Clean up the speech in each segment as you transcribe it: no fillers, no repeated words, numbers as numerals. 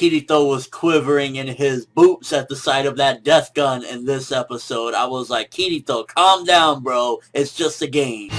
Kirito was quivering in his boots at the sight of that death gun in this episode. I was like, Kirito, calm down, bro. It's just a game.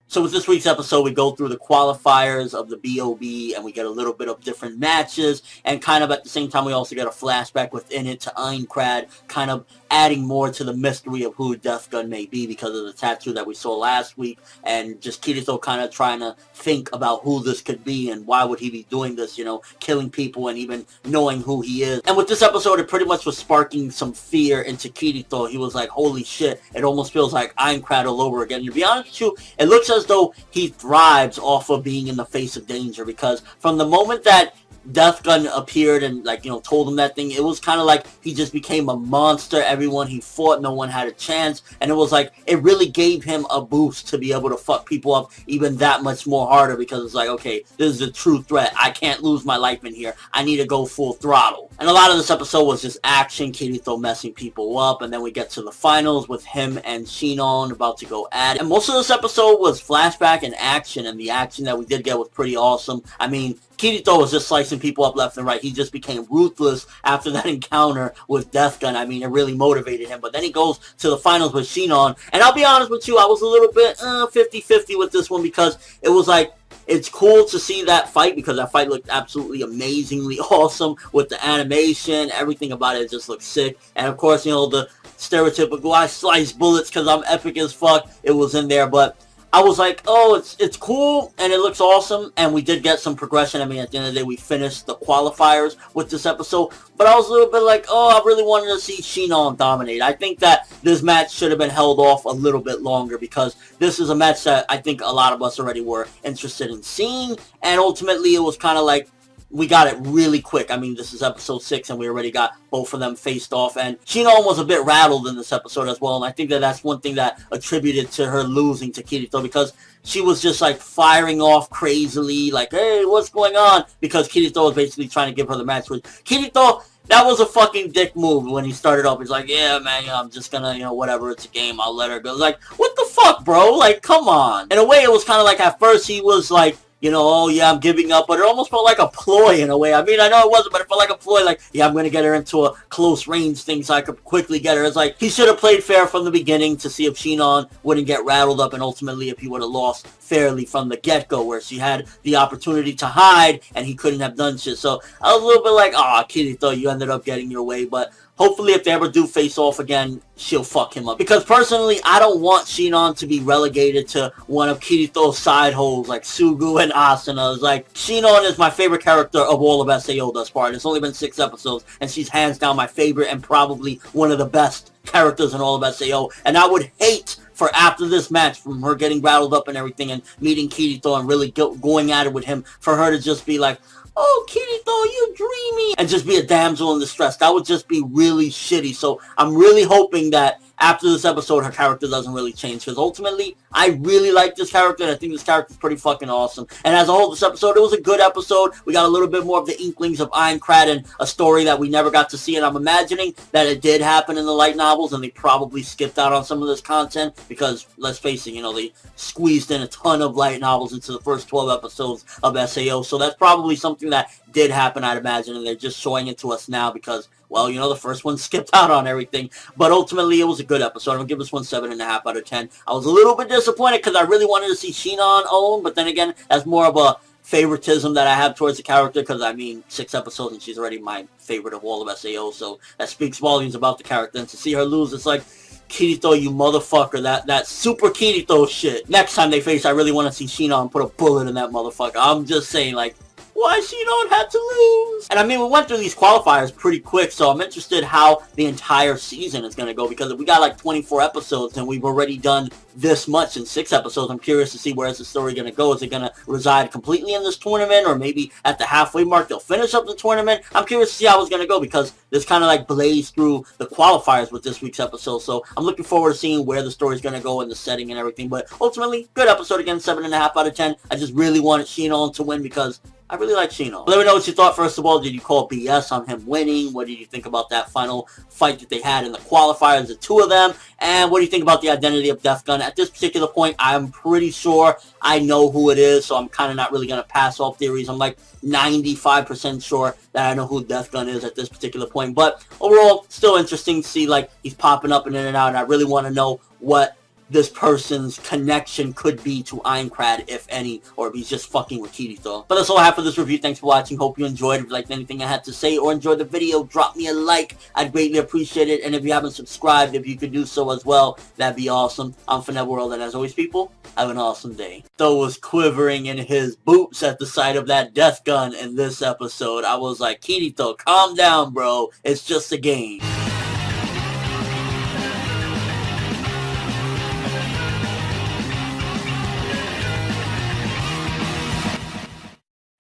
So with this week's episode, we go through the qualifiers of the BOB, and we get a little bit of different matches, and kind of at the same time, we also get a flashback within it to Aincrad, kind of adding more to the mystery of who Death Gun may be because of the tattoo that we saw last week, and just Kirito kind of trying to think about who this could be and why would he be doing this, you know, killing people and even knowing who he is. And with this episode, it pretty much was sparking some fear into Kirito. He was like, holy shit, it almost feels like Aincrad all over again. To be honest with you, it looks as though he thrives off of being in the face of danger, because from the moment that Death Gun appeared and, like, you know, told him that thing, it was kind of like he just became a monster. Everyone he fought, no one had a chance, and it was like, it really gave him a boost to be able to fuck people up even that much more harder, because it's like, okay, this is a true threat. I can't lose my life in here. I need to go full throttle. And a lot of this episode was just action, Kirito messing people up, and then we get to the finals with him and Sinon about to go at it. And most of this episode was flashback and action, and the action that we did get was pretty awesome. I mean, Kirito was just slicing people up left and right. He just became ruthless after that encounter with Death Gun. I mean, it really motivated him. But then he goes to the finals with Sinon. And I'll be honest with you, I was a little bit 50-50 with this one, because it was like, it's cool to see that fight, because that fight looked absolutely amazingly awesome with the animation. Everything about it just looked sick. And of course, you know, the stereotypical I slice bullets because I'm epic as fuck, it was in there. But I was like, oh, it's cool, and it looks awesome, and we did get some progression. I mean, at the end of the day, we finished the qualifiers with this episode, but I was a little bit like, oh, I really wanted to see Sinon dominate. I think that this match should have been held off a little bit longer, because this is a match that I think a lot of us already were interested in seeing, and ultimately, it was kind of like, we got it really quick. I mean, this is episode 6, and we already got both of them faced off. And Sinon was a bit rattled in this episode as well. And I think that that's one thing that attributed to her losing to Kirito, because she was just like firing off crazily, like, hey, what's going on? Because Kirito was basically trying to give her the match. Which Kirito, that was a fucking dick move when he started off. He's like, yeah, man, you know, I'm just gonna, you know, whatever, it's a game, I'll let her go. Like, what the fuck, bro? Like, come on. In a way, it was kind of like, at first he was like, you know, oh yeah, I'm giving up, but it almost felt like a ploy in a way. I mean, I know it wasn't, but it felt like a ploy, like, yeah, I'm going to get her into a close range thing so I could quickly get her. It's like, he should have played fair from the beginning to see if Sinon wouldn't get rattled up, and ultimately if he would have lost fairly from the get-go, where she had the opportunity to hide, and he couldn't have done shit. So I was a little bit like, oh, Kirito, you ended up getting your way, but hopefully if they ever do face off again, she'll fuck him up. Because personally, I don't want Sinon to be relegated to one of Kirito's side holes like Sugu and Asuna. It's like, Sinon is my favorite character of all of SAO thus far. And it's only been 6 episodes, and she's hands down my favorite and probably one of the best characters in all of SAO. And I would hate for after this match, from her getting rattled up and everything and meeting Kirito and really going at it with him, for her to just be like, oh, Kirito, you dreamy, and just be a damsel in distress. That would just be really shitty. So I'm really hoping that after this episode, her character doesn't really change, because ultimately, I really like this character, and I think this character is pretty fucking awesome. And as a whole, this episode, it was a good episode. We got a little bit more of the inklings of Aincrad and a story that we never got to see, and I'm imagining that it did happen in the light novels, and they probably skipped out on some of this content, because, let's face it, you know, they squeezed in a ton of light novels into the first 12 episodes of SAO, so that's probably something that did happen, I'd imagine, and they're just showing it to us now because, well, you know, the first one skipped out on everything. But ultimately, it was a good episode. I'm going to give this one 7.5 out of 10. I was a little bit disappointed because I really wanted to see Sinon own, but then again, that's more of a favoritism that I have towards the character, because, I mean, 6 episodes and she's already my favorite of all of SAO, so that speaks volumes about the character. And to see her lose, it's like, Kirito, you motherfucker, that super Kirito shit. Next time they face, I really want to see Sinon put a bullet in that motherfucker. I'm just saying, like, why Sinon had to lose? And I mean, we went through these qualifiers pretty quick, so I'm interested how the entire season is going to go, because we got like 24 episodes and we've already done this much in 6 episodes. I'm curious to see where's the story going to go. Is it going to reside completely in this tournament, or maybe at the halfway mark they'll finish up the tournament? I'm curious to see how it's going to go, because this kind of like blazed through the qualifiers with this week's episode, so I'm looking forward to seeing where the story's going to go and the setting and everything. But ultimately, good episode again, 7.5 out of 10. I just really wanted Sinon to win, because I really like Sinon. Let me know what you thought. First of all, did you call BS on him winning? What did you think about that final fight that they had in the qualifiers, the two of them? And what do you think about the identity of Death Gun? At this particular point, I'm pretty sure I know who it is, so I'm kind of not really going to pass off theories. I'm like 95% sure that I know who Death Gun is at this particular point. But overall, still interesting to see, like, he's popping up and in and out, and I really want to know what this person's connection could be to Aincrad, if any, or if he's just fucking with Kirito. But that's all I have for this review. Thanks for watching. Hope you enjoyed. If you liked anything I had to say or enjoyed the video, drop me a like. I'd greatly appreciate it. And if you haven't subscribed, if you could do so as well, that'd be awesome. I'm FinetteWorld, and as always, people, have an awesome day. Though was quivering in his boots at the sight of that Death Gun in this episode. I was like, Kirito, calm down, bro. It's just a game.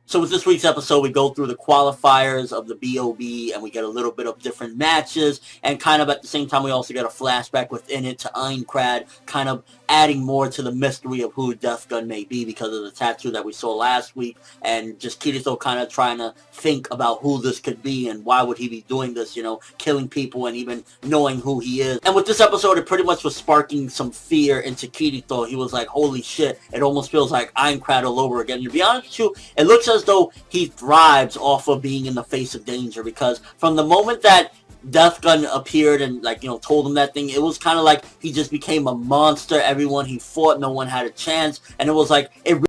So with this week's episode, we go through the qualifiers of the BOB, and we get a little bit of different matches, and kind of at the same time, we also get a flashback within it to Aincrad, kind of adding more to the mystery of who Death Gun may be because of the tattoo that we saw last week, and just Kirito kind of trying to think about who this could be, and why would he be doing this, you know, killing people, and even knowing who he is. And with this episode, it pretty much was sparking some fear into Kirito. He was like, holy shit, it almost feels like Aincrad all over again. And to be honest with you, it looks as though he thrives off of being in the face of danger, because from the moment that Death Gun appeared and, like, you know, told him that thing, it was kind of like he just became a monster. Everyone he fought, no one had a chance, and it was like, it